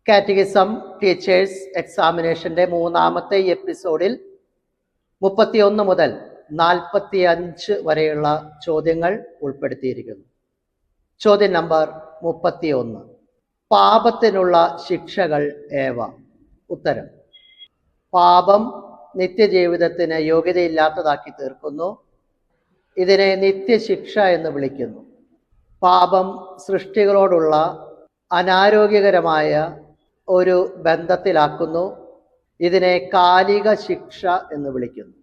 Catechism teachers എക്സാമിനേഷൻ്റെ മൂന്നാമത്തെ എപ്പിസോഡിൽ 31 മുതൽ 45 വരെയുള്ള ചോദ്യങ്ങൾ ഉൾപ്പെടുത്തിയിരിക്കുന്നു. ചോദ്യം നമ്പർ 31. പാപത്തിനുള്ള ശിക്ഷകൾ ഏവ? ഉത്തരം: പാപം നിത്യജീവിതത്തിന് യോഗ്യതയില്ലാത്തതാക്കി തീർക്കുന്നു. ഇതിനെ നിത്യശിക്ഷ എന്ന് വിളിക്കുന്നു. പാപം സൃഷ്ടികളോടുള്ള അനാരോഗ്യകരമായ ഒരു ബന്ധത്തിലാക്കുന്നു. ഇതിനെ കാലിക ശിക്ഷ എന്ന് വിളിക്കുന്നു.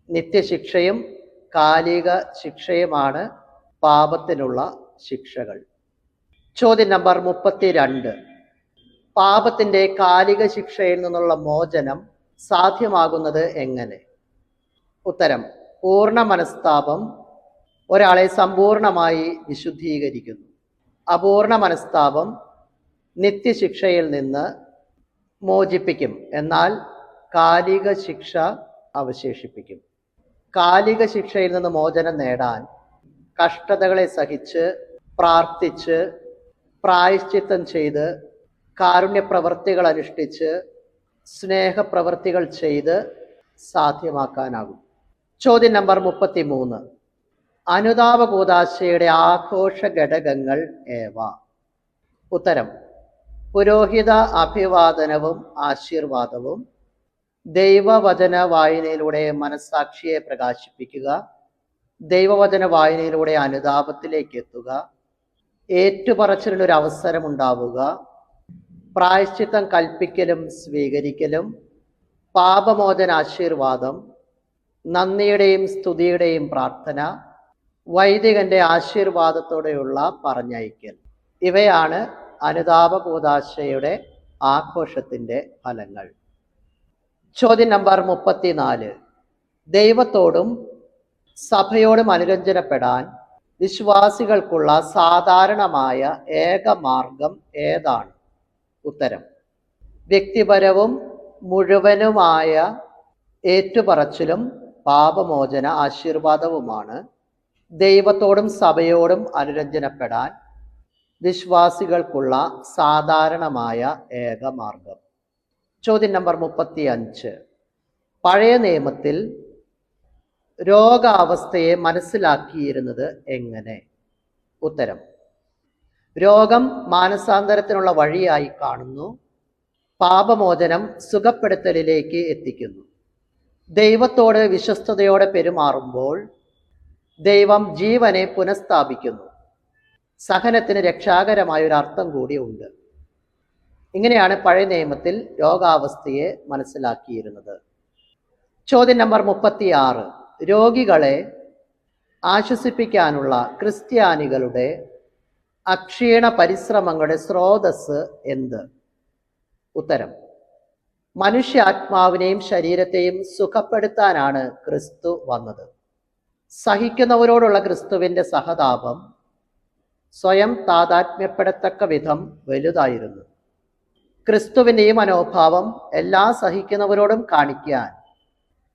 നിത്യശിക്ഷയും കാലിക ശിക്ഷയുമാണ് പാപത്തിനുള്ള ശിക്ഷകൾ. ചോദ്യം നമ്പർ 32. പാപത്തിൻ്റെ കാലിക ശിക്ഷയിൽ നിന്നുള്ള മോചനം സാധ്യമാകുന്നത് എങ്ങനെ? ഉത്തരം: പൂർണ്ണ മനസ്താപം ഒരാളെ സമ്പൂർണമായി വിശുദ്ധീകരിക്കുന്നു. അപൂർണ മനസ്താപം നിത്യശിക്ഷയിൽ നിന്ന് മോചിപ്പിക്കും, എന്നാൽ കാലിക ശിക്ഷ അവശേഷിപ്പിക്കും. കാലിക ശിക്ഷയിൽ നിന്ന് മോചനം നേടാൻ കഷ്ടതകളെ സഹിച്ച്, പ്രാർത്ഥിച്ച്, പ്രായശ്ചിത്തം ചെയ്ത്, കാരുണ്യപ്രവർത്തികൾ അനുഷ്ഠിച്ച്, സ്നേഹപ്രവർത്തികൾ ചെയ്ത് സാധ്യമാക്കാനാകും. ചോദ്യം നമ്പർ 33. അനുതാപ കൂദാശയുടെ ആഘോഷ ഘടകങ്ങൾ ഏവ? ഉത്തരം: പുരോഹിത അഭിവാദനവും ആശീർവാദവും, ദൈവവചന വായനയിലൂടെ മനസ്സാക്ഷിയെ പ്രകാശിപ്പിക്കുക, ദൈവവചന വായനയിലൂടെ അനുതാപത്തിലേക്ക് എത്തുക, ഏറ്റുപറച്ചിലൊരു അവസരം ഉണ്ടാവുക, പ്രായശ്ചിത്തം കൽപ്പിക്കലും സ്വീകരിക്കലും, പാപമോചന ആശീർവാദം, നന്ദിയുടെയും സ്തുതിയുടെയും പ്രാർത്ഥന, വൈദികന്റെ ആശീർവാദത്തോടെയുള്ള പറഞ്ഞയക്കൽ. ഇവയാണ് അനുതാപ കൂദാശയുടെ ആഘോഷത്തിൻ്റെ ഫലങ്ങൾ. ചോദ്യം നമ്പർ 34. ദൈവത്തോടും സഭയോടും അനുരഞ്ജനപ്പെടാൻ വിശ്വാസികൾക്കുള്ള സാധാരണമായ ഏക മാർഗം ഏതാണ്? ഉത്തരം: വ്യക്തിപരവും മുഴുവനുമായ ഏറ്റുപറച്ചിലും പാപമോചന ആശീർവാദവുമാണ് ദൈവത്തോടും സഭയോടും അനുരഞ്ജനപ്പെടാൻ വിശ്വാസികൾക്കുള്ള സാധാരണമായ ഏക മാർഗം. ചോദ്യം നമ്പർ 35. പഴയ നിയമത്തിൽ രോഗാവസ്ഥയെ മനസ്സിലാക്കിയിരുന്നത് എങ്ങനെ? ഉത്തരം: രോഗം മാനസാന്തരത്തിനുള്ള വഴിയായി കാണുന്നു. പാപമോചനം സുഖപ്പെടുത്തലിലേക്ക് എത്തിക്കുന്നു. ദൈവത്തോട് വിശ്വസ്തയോടെ പെരുമാറുമ്പോൾ ദൈവം ജീവനെ പുനഃസ്ഥാപിക്കുന്നു. സഹനത്തിന് രക്ഷാകരമായ ഒരു അർത്ഥം കൂടി ഉണ്ട്. ഇങ്ങനെയാണ് പഴയ നിയമത്തിൽ രോഗാവസ്ഥയെ മനസ്സിലാക്കിയിരുന്നത്. ചോദ്യം നമ്പർ 36. രോഗികളെ ആശ്വസിപ്പിക്കാനുള്ള ക്രിസ്ത്യാനികളുടെ അക്ഷീണ പരിശ്രമങ്ങളുടെ സ്രോതസ് എന്ത്? ഉത്തരം: മനുഷ്യാത്മാവിനെയും ശരീരത്തെയും സുഖപ്പെടുത്താനാണ് ക്രിസ്തു വന്നത്. സഹിക്കുന്നവരോടുള്ള ക്രിസ്തുവിൻ്റെ സഹതാപം സ്വയം താതാത്മ്യപ്പെടത്തക്ക വിധം വലുതായിരുന്നു. ക്രിസ്തുവിൻ്റെ ഈ മനോഭാവം എല്ലാ സഹിക്കുന്നവരോടും കാണിക്കാൻ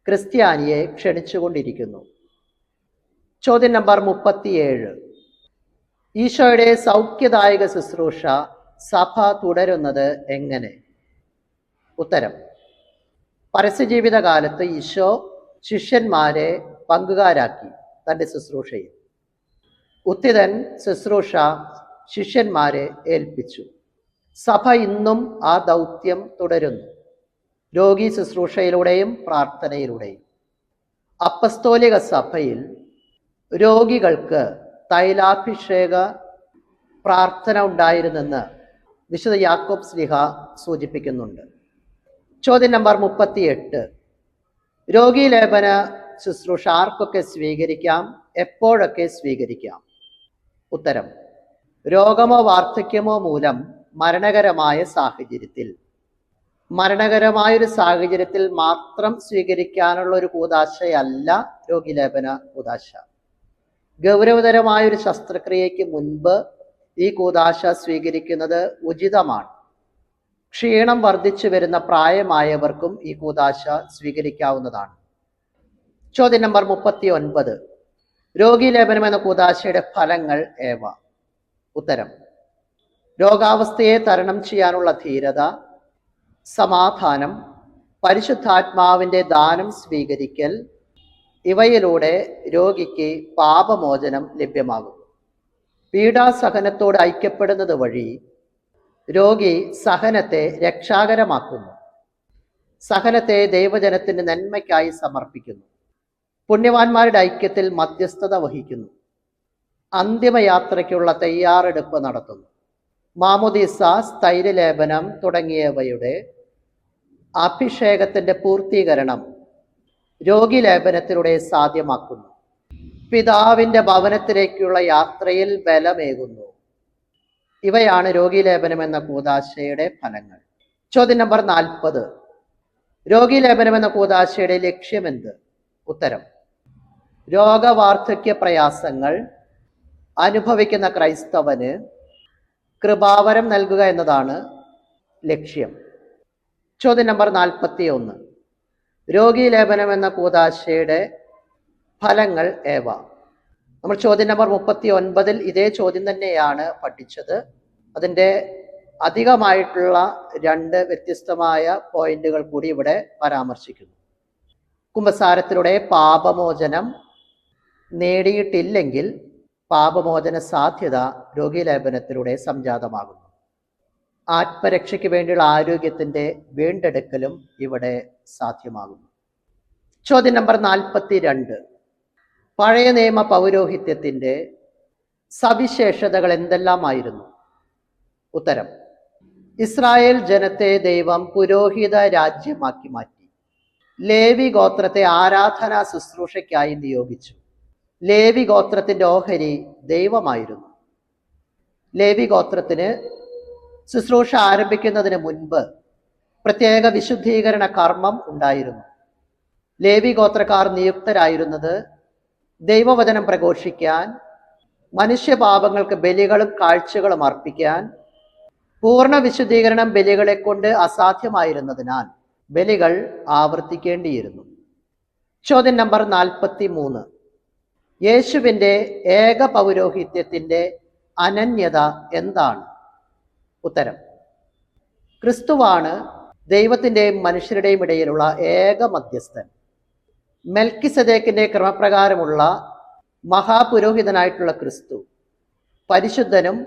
ക്രിസ്ത്യാനിയെ ക്ഷണിച്ചുകൊണ്ടിരിക്കുന്നു. ചോദ്യം നമ്പർ 37. ഈശോയുടെ സൗഖ്യദായക ശുശ്രൂഷ സഭ തുടരുന്നത് എങ്ങനെ? ഉത്തരം: പരസ്യജീവിതകാലത്ത് ഈശോ ശിഷ്യന്മാരെ പങ്കുകാരാക്കി തൻ്റെ ശുശ്രൂഷയിൽ. ഉത്തിതൻ ശുശ്രൂഷ ശിഷ്യന്മാരെ ഏൽപ്പിച്ചു. സഭ ഇന്നും ആ ദൗത്യം തുടരുന്നു, രോഗി ശുശ്രൂഷയിലൂടെയും പ്രാർത്ഥനയിലൂടെയും. അപ്പസ്തോലിക സഭയിൽ രോഗികൾക്ക് തൈലാഭിഷേക പ്രാർത്ഥന ഉണ്ടായിരുന്നെന്ന് വിശുദ്ധ യാക്കോബ് ശ്ലീഹ സൂചിപ്പിക്കുന്നുണ്ട്. ചോദ്യം നമ്പർ 38. രോഗീലേപന ശുശ്രൂഷ ആർക്കൊക്കെ സ്വീകരിക്കാം, എപ്പോഴൊക്കെ സ്വീകരിക്കാം? ഉത്തരം: രോഗമോ വാർദ്ധക്യമോ മൂലം മരണകരമായ സാഹചര്യത്തിൽ. മരണകരമായൊരു സാഹചര്യത്തിൽ മാത്രം സ്വീകരിക്കാനുള്ള ഒരു കൂദാശയല്ല രോഗീലേപന കൂദാശ. ഗൗരവതരമായൊരു ശസ്ത്രക്രിയയ്ക്ക് മുൻപ് ഈ കൂദാശ സ്വീകരിക്കുന്നത് ഉചിതമാണ്. ക്ഷീണം വർദ്ധിച്ചു വരുന്ന പ്രായമായവർക്കും ഈ കൂദാശ സ്വീകരിക്കാവുന്നതാണ്. ചോദ്യം നമ്പർ 39. രോഗീലേപനം എന്ന കൂദാശയുടെ ഫലങ്ങൾ ഏവ? ഉത്തരം: രോഗാവസ്ഥയെ തരണം ചെയ്യാനുള്ള ധീരത, സമാധാനം, പരിശുദ്ധാത്മാവിൻ്റെ ദാനം സ്വീകരിക്കൽ, ഇവയിലൂടെ രോഗിക്ക് പാപമോചനം ലഭ്യമാകുന്നു. പീഡാസഹനത്തോട് ഐക്യപ്പെടുന്നത് വഴി രോഗി സഹനത്തെ രക്ഷാകരമാക്കുന്നു. സഹനത്തെ ദൈവജനത്തിന്റെ നന്മയ്ക്കായി സമർപ്പിക്കുന്നു. പുണ്യവാന്മാരുടെ ഐക്യത്തിൽ മധ്യസ്ഥത വഹിക്കുന്നു. അന്തിമയാത്രയ്ക്കുള്ള തയ്യാറെടുപ്പ് നടത്തുന്നു. മാമോദീസ, സ്ഥൈര്യലേപനം തുടങ്ങിയവയുടെ അഭിഷേകത്തിന്റെ പൂർത്തീകരണം രോഗിലേപനത്തിലൂടെ സാധ്യമാക്കുന്നു. പിതാവിന്റെ ഭവനത്തിലേക്കുള്ള യാത്രയിൽ ബലമേകുന്നു. ഇവയാണ് രോഗീലേപനം എന്ന കൂദാശയുടെ ഫലങ്ങൾ. ചോദ്യം നമ്പർ 40. രോഗീലേപനം എന്ന കൂദാശയുടെ ലക്ഷ്യമെന്ത്? ഉത്തരം: രോഗവാർദ്ധക്യ പ്രയാസങ്ങൾ അനുഭവിക്കുന്ന ക്രൈസ്തവന് കൃപാവരം നൽകുക എന്നതാണ് ലക്ഷ്യം. ചോദ്യം നമ്പർ 41. രോഗീലേപനം എന്ന കൂദാശയുടെ ഫലങ്ങൾ ഏവ? നമ്മൾ ചോദ്യം നമ്പർ 39 ഇതേ ചോദ്യം തന്നെയാണ് പഠിച്ചത്. അതിൻ്റെ അധികമായിട്ടുള്ള 2 വ്യത്യസ്തമായ പോയിന്റുകൾ കൂടി ഇവിടെ പരാമർശിക്കുന്നു. കുമ്പസാരത്തിലൂടെ പാപമോചനം നേടിയിട്ടില്ലെങ്കിൽ പാപമോചന സാധ്യത രോഗീലേപനത്തിലൂടെ സംജാതമാകുന്നു. ആത്മരക്ഷയ്ക്ക് വേണ്ടിയുള്ള ആരോഗ്യത്തിൻ്റെ വീണ്ടെടുക്കലും ഇവിടെ സാധ്യമാകുന്നു. ചോദ്യം നമ്പർ 42. പഴയ നിയമ പൗരോഹിത്യത്തിൻ്റെ സവിശേഷതകൾ എന്തെല്ലാമായിരുന്നു? ഉത്തരം: ഇസ്രായേൽ ജനത്തെ ദൈവം പുരോഹിത രാജ്യമാക്കി മാറ്റി. ലേവി ഗോത്രത്തെ ആരാധനാ ശുശ്രൂഷയ്ക്കായി നിയോഗിച്ചു. ലേവി ഗോത്രത്തിൻ്റെ ഓഹരി ദൈവമായിരുന്നു. ലേവി ഗോത്രത്തിന് ശുശ്രൂഷ ആരംഭിക്കുന്നതിന് മുൻപ് പ്രത്യേക വിശുദ്ധീകരണ കർമ്മം ഉണ്ടായിരുന്നു. ലേവി ഗോത്രക്കാർ നിയുക്തരായിരുന്നത് ദൈവവചനം പ്രഘോഷിക്കാൻ, മനുഷ്യപാപങ്ങൾക്ക് ബലികളും കാഴ്ചകളും അർപ്പിക്കാൻ. പൂർണ്ണ വിശുദ്ധീകരണം ബലികളെ കൊണ്ട് അസാധ്യമായിരുന്നതിനാൽ ബലികൾ ആവർത്തിക്കേണ്ടിയിരുന്നു. ചോദ്യം നമ്പർ 43. യേശുവിൻ്റെ ഏക പൗരോഹിത്യത്തിൻ്റെ അനന്യത എന്താണ്? ഉത്തരം: ക്രിസ്തുവാണ് ദൈവത്തിൻ്റെയും മനുഷ്യരുടെയും ഇടയിലുള്ള ഏക മധ്യസ്ഥൻ. മെൽക്കിസദേക്കിൻ്റെ ക്രമപ്രകാരമുള്ള മഹാപുരോഹിതനായിട്ടുള്ള ക്രിസ്തു പരിശുദ്ധനും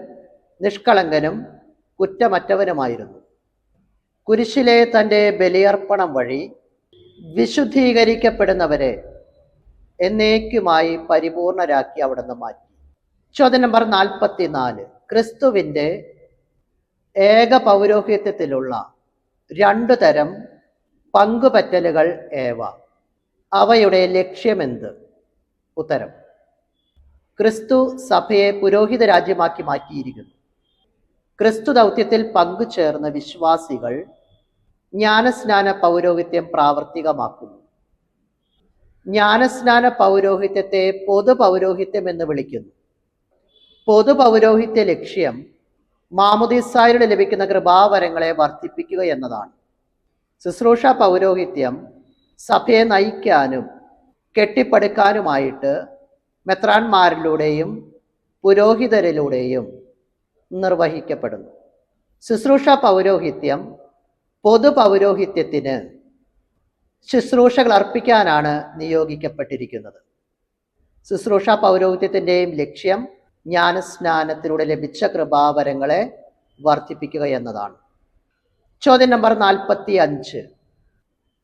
നിഷ്കളങ്കനും കുറ്റമറ്റവനുമായിരുന്നു. കുരിശിലെ തൻ്റെ ബലിയർപ്പണം വഴി വിശുദ്ധീകരിക്കപ്പെടുന്നവരെ എന്നേക്കുമായി പരിപൂർണരാക്കി അവിടുന്ന് മാറ്റി. ചോദ്യം നമ്പർ 44. ക്രിസ്തുവിൻ്റെ ഏക പൗരോഹിത്യത്തിലുള്ള 2 തരം പങ്കുപറ്റലുകൾ ഏവ? അവയുടെ ലക്ഷ്യമെന്ത്? ഉത്തരം: ക്രിസ്തു സഭയെ പുരോഹിത രാജ്യമാക്കി മാറ്റിയിരിക്കുന്നു. ക്രിസ്തു ദൗത്യത്തിൽ പങ്കുചേർന്ന വിശ്വാസികൾ ജ്ഞാനസ്നാന പൗരോഹിത്യം പ്രാവർത്തികമാക്കുന്നു. ജ്ഞാനസ്നാന പൗരോഹിത്യത്തെ പൊതു പൗരോഹിത്യം എന്ന് വിളിക്കുന്നു. പൊതു പൗരോഹിത്യ ലക്ഷ്യം മാമോദീസായിലൂടെ ലഭിക്കുന്ന കൃപാവരങ്ങളെ വർദ്ധിപ്പിക്കുക എന്നതാണ്. ശുശ്രൂഷ പൗരോഹിത്യം സഭയെ നയിക്കാനും കെട്ടിപ്പടുക്കാനുമായിട്ട് മെത്രാന്മാരിലൂടെയും പുരോഹിതരിലൂടെയും നിർവഹിക്കപ്പെടുന്നു. ശുശ്രൂഷ പൗരോഹിത്യം പൊതു പൗരോഹിത്യത്തിന് ശുശ്രൂഷകൾ അർപ്പിക്കാനാണ് നിയോഗിക്കപ്പെട്ടിരിക്കുന്നത്. ശുശ്രൂഷ പൗരോഹിത്യത്തിൻ്റെയും ലക്ഷ്യം ജ്ഞാനസ്നാനത്തിലൂടെ ലഭിച്ച കൃപാവരങ്ങളെ വർദ്ധിപ്പിക്കുക എന്നതാണ്. ചോദ്യം നമ്പർ 45.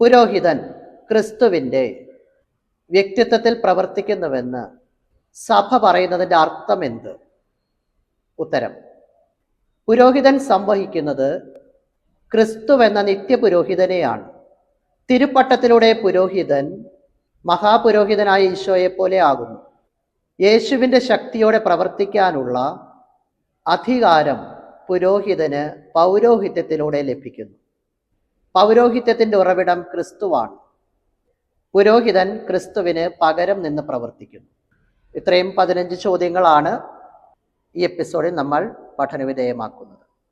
പുരോഹിതൻ ക്രിസ്തുവിൻ്റെ വ്യക്തിത്വത്തിൽ പ്രവർത്തിക്കുന്നുവെന്ന് സഭ പറയുന്നതിൻ്റെ അർത്ഥം എന്ത്? ഉത്തരം: പുരോഹിതൻ സംവഹിക്കുന്നത് ക്രിസ്തുവെന്ന നിത്യപുരോഹിതനെയാണ്. തിരുപ്പട്ടത്തിലൂടെ പുരോഹിതൻ മഹാപുരോഹിതനായ ഈശോയെ പോലെ ആകുന്നു. യേശുവിൻ്റെ ശക്തിയോടെ പ്രവർത്തിക്കാനുള്ള അധികാരം പുരോഹിതന് പൗരോഹിത്യത്തിലൂടെ ലഭിക്കുന്നു. പൗരോഹിത്യത്തിൻ്റെ ഉറവിടം ക്രിസ്തുവാണ്. പുരോഹിതൻ ക്രിസ്തുവിന് പകരം നിന്ന് പ്രവർത്തിക്കുന്നു. ഇത്രയും 15 ചോദ്യങ്ങളാണ് ഈ എപ്പിസോഡിൽ നമ്മൾ പഠനവിധേയമാക്കുന്നത്.